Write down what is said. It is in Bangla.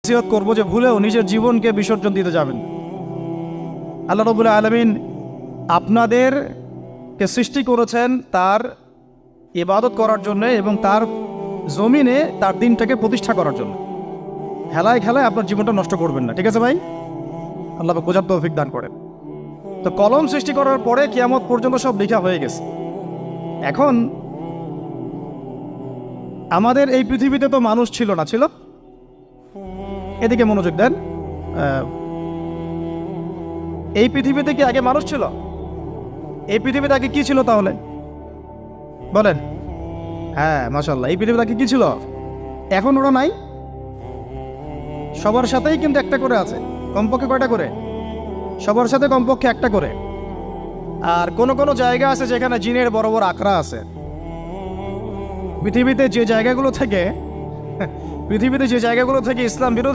নসিহত করবো যে ভুলেও নিজের জীবনকে বিসর্জন দিতে যাবেন। আল্লাহ রাব্বুল আলামিন আপনাদেরকে সৃষ্টি করেছেন তার ইবাদত করার জন্য এবং তার জমিনে তার দিনটাকে প্রতিষ্ঠা করার জন্য। খেলায় খেলায় আপনার জীবনটা নষ্ট করবেন না, ঠিক আছে ভাই? আল্লাহ পাক বোঝার তৌফিক দান করেন। তো কলম সৃষ্টি করার পরে কিয়ামত পর্যন্ত সব লেখা হয়ে গেছে। এখন আমাদের এই পৃথিবীতে তো মানুষ ছিল না, ছিল? এদিকে মনোযোগ দেন। এই পৃথিবীতে কি আগে মানুষ ছিল? এই পৃথিবীতে আগে কি ছিল তাহলে বলেন? হ্যাঁ, মাশাআল্লাহ। এই পৃথিবীতে আগে কি ছিল? এখন ওরা নাই? সবার সাথেই কিন্তু একটা করে আছে। কমপক্ষে কয়টা করে? সবার সাথে কমপক্ষে একটা করে। আর কোন কোন জায়গা আছে যেখানে জিনের বড় বড় আখড়া আছে। পৃথিবীতে যে জায়গাগুলো থেকে ইসলাম বিরোধী